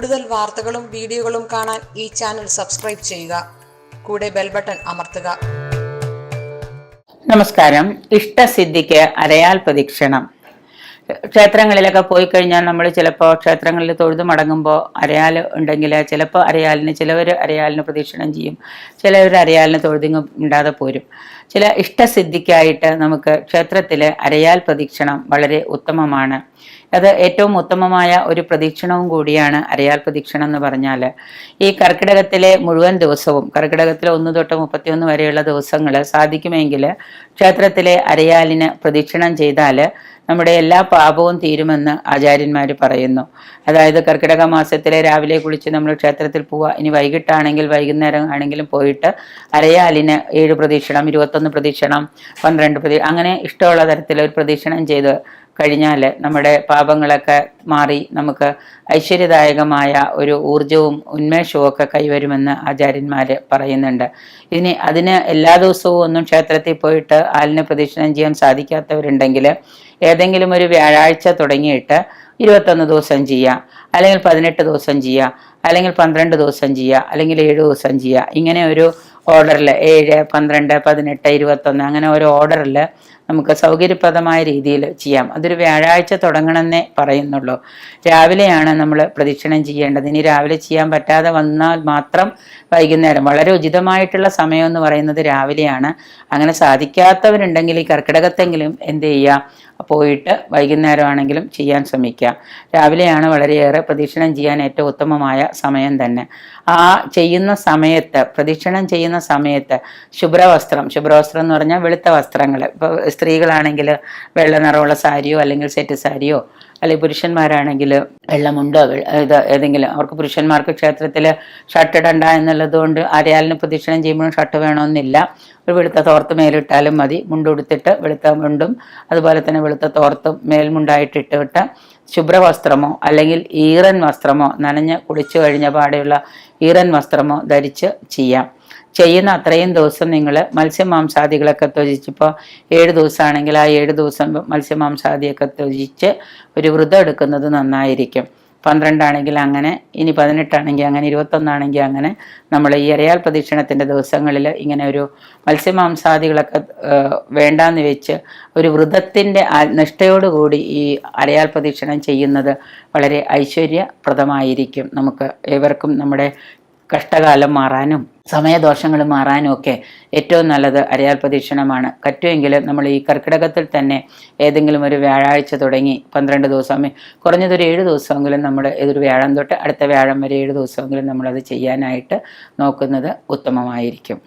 കൂടുതൽ വാർത്തകളും വീഡിയോകളും കാണാൻ ഈ ചാനൽ സബ്സ്ക്രൈബ് ചെയ്യുക. കൂടെ ബെൽ ബട്ടൺ അമർത്തുക. നമസ്കാരം. ഇഷ്ടസിദ്ധിക്ക് അരയാൽ പ്രദക്ഷിണം. ക്ഷേത്രങ്ങളിലൊക്കെ പോയി കഴിഞ്ഞാൽ നമ്മൾ ചിലപ്പോൾ ക്ഷേത്രങ്ങളിൽ തൊഴുതു മടങ്ങുമ്പോൾ അരയാൽ ഉണ്ടെങ്കിൽ ചിലപ്പോൾ ചിലവർ അരയാലിന് പ്രദക്ഷിണം ചെയ്യും, ചിലവർ അരയാലിന് തൊഴുതിങ്ങും ഇണ്ടാതെ പോരും. ചില ഇഷ്ടസിദ്ധിക്കായിട്ട് നമുക്ക് ക്ഷേത്രത്തിലെ അരയാൽ പ്രദക്ഷിണം വളരെ ഉത്തമമാണ്. അത് ഏറ്റവും ഉത്തമമായ ഒരു പ്രദക്ഷിണവും കൂടിയാണ് അരയാൽ പ്രദക്ഷിണം എന്ന് പറഞ്ഞാൽ. ഈ കർക്കിടകത്തിലെ മുഴുവൻ ദിവസവും, കർക്കിടകത്തിലെ 1 തൊട്ട് 31 വരെയുള്ള ദിവസങ്ങൾ സാധിക്കുമെങ്കിൽ ക്ഷേത്രത്തിലെ അരയാലിന് പ്രദക്ഷിണം ചെയ്താൽ നമ്മുടെ എല്ലാ പാപവും തീരുമെന്ന് ആചാര്യന്മാർ പറയുന്നു. അതായത് കർക്കിടക മാസത്തിലെ രാവിലെ കുളിച്ച് നമ്മൾ ക്ഷേത്രത്തിൽ പോവുക, ഇനി വൈകിട്ടാണെങ്കിൽ വൈകുന്നേരം ആണെങ്കിലും പോയിട്ട് അരയാലിന് 7 പ്രദക്ഷിണം, 21 പ്രദക്ഷിണം, 12 അങ്ങനെ ഇഷ്ടമുള്ള തരത്തിൽ ഒരു പ്രദക്ഷിണം ചെയ്ത് കഴിഞ്ഞാൽ നമ്മുടെ പാപങ്ങളൊക്കെ മാറി നമുക്ക് ഐശ്വര്യദായകമായ ഒരു ഊർജവും ഉന്മേഷവും ഒക്കെ കൈവരുമെന്ന് ആചാര്യന്മാർ പറയുന്നുണ്ട്. അതിന് എല്ലാ ദിവസവും ഒന്നും ക്ഷേത്രത്തിൽ പോയിട്ട് ആലിന് പ്രദക്ഷിണം ചെയ്യാൻ സാധിക്കാത്തവരുണ്ടെങ്കിൽ ഏതെങ്കിലും ഒരു വ്യാഴാഴ്ച തുടങ്ങിയിട്ട് 21 ദിവസം ചെയ്യുക, അല്ലെങ്കിൽ 18 ദിവസം ചെയ്യുക, അല്ലെങ്കിൽ 12 ദിവസം ചെയ്യുക, അല്ലെങ്കിൽ 7 ദിവസം ചെയ്യുക. ഇങ്ങനെ ഒരു ഓർഡറിൽ 7, 12, 18, 21 അങ്ങനെ ഒരു ഓർഡറിൽ നമുക്ക് സൗകര്യപ്രദമായ രീതിയിൽ ചെയ്യാം. അതൊരു വ്യാഴാഴ്ച തുടങ്ങണമെന്നേ പറയുന്നുള്ളൂ. രാവിലെയാണ് നമ്മൾ പ്രദക്ഷിണം ചെയ്യേണ്ടത്. ഇനി രാവിലെ ചെയ്യാൻ പറ്റാതെ വന്നാൽ മാത്രം വൈകുന്നേരം, വളരെ ഉചിതമായിട്ടുള്ള സമയം എന്ന് പറയുന്നത് രാവിലെയാണ്. അങ്ങനെ സാധിക്കാത്തവരുണ്ടെങ്കിൽ ഈ കർക്കിടകത്തെങ്കിലും എന്ത് ചെയ്യുക, പോയിട്ട് വൈകുന്നേരം ആണെങ്കിലും ചെയ്യാൻ ശ്രമിക്കുക. രാവിലെയാണ് വളരെയേറെ പ്രദക്ഷിണം ചെയ്യാൻ ഏറ്റവും ഉത്തമമായ സമയം തന്നെ. ആ ചെയ്യുന്ന സമയത്ത്, പ്രദക്ഷിണം ചെയ്യുന്ന സമയത്ത് ശുഭ്രവസ്ത്രം എന്ന് പറഞ്ഞാൽ വെളുത്ത വസ്ത്രങ്ങൾ, ഇപ്പോൾ സ്ത്രീകളാണെങ്കിൽ വെള്ള നിറമുള്ള സാരിയോ അല്ലെങ്കിൽ സെറ്റ് സാരിയോ, അല്ലെങ്കിൽ പുരുഷന്മാരാണെങ്കിൽ വെള്ളമുണ്ടോ, ഏതെങ്കിലും, അവർക്ക് പുരുഷന്മാർക്ക് ക്ഷേത്രത്തിൽ ഷർട്ട് ഇടണ്ട എന്നുള്ളത് കൊണ്ട് അരയാലിന് പ്രദക്ഷിണം ചെയ്യുമ്പോഴും ഷർട്ട് വേണമെന്നില്ല. ഒരു വെളുത്ത തോർത്ത് മേലിട്ടാലും മതി. മുണ്ടുടുത്തിട്ട് വെളുത്ത മുണ്ടും അതുപോലെ തന്നെ വെളുത്ത തോർത്തും മേൽമുണ്ടായിട്ടിട്ട് ശുഭ്രവസ്ത്രമോ അല്ലെങ്കിൽ ഈറൻ വസ്ത്രമോ, നനഞ്ഞ് കുളിച്ചു കഴിഞ്ഞ പാടെയുള്ള ഈറൻ വസ്ത്രമോ ധരിച്ച് ചെയ്യാം. ചെയ്യുന്ന അത്രയും ദിവസം നിങ്ങൾ മത്സ്യമാംസാദികളൊക്കെ ത്യജിച്ച്, ഇപ്പോൾ 7 ദിവസമാണെങ്കിൽ ആ 7 ദിവസം മത്സ്യമാംസാദിയൊക്കെ ത്യജിച്ച് ഒരു വ്രതം എടുക്കുന്നത് നന്നായിരിക്കും. 12 ആണെങ്കിൽ അങ്ങനെ, ഇനി 18 ആണെങ്കിൽ അങ്ങനെ, 21 ആണെങ്കിൽ അങ്ങനെ. നമ്മൾ ഈ അരയാൽ പ്രദക്ഷിണത്തിൻ്റെ ദിവസങ്ങളിൽ ഇങ്ങനെ ഒരു മത്സ്യമാംസാദികളൊക്കെ വേണ്ടാന്ന് വെച്ച് ഒരു വ്രതത്തിൻ്റെ നിഷ്ഠയോടുകൂടി ഈ അരയാൽ പ്രദക്ഷിണം ചെയ്യുന്നത് വളരെ ഐശ്വര്യപ്രദമായിരിക്കും. നമുക്ക് ഏവർക്കും നമ്മുടെ കഷ്ടകാലം മാറാനും സമയദോഷങ്ങൾ മാറാനും ഒക്കെ ഏറ്റവും നല്ലത് അരയാൽ പ്രദക്ഷിണമാണ്. പറ്റുമെങ്കിൽ നമ്മൾ ഈ കർക്കിടകത്തിൽ തന്നെ ഏതെങ്കിലും ഒരു വ്യാഴാഴ്ച തുടങ്ങി 12 ദിവസം, കുറഞ്ഞതൊരു 7 ദിവസമെങ്കിലും നമ്മൾ ഏതൊരു വ്യാഴം തൊട്ട് അടുത്ത വ്യാഴം വരെ 7 ദിവസമെങ്കിലും നമ്മളത് ചെയ്യാനായിട്ട് നോക്കുന്നത് ഉത്തമമായിരിക്കും.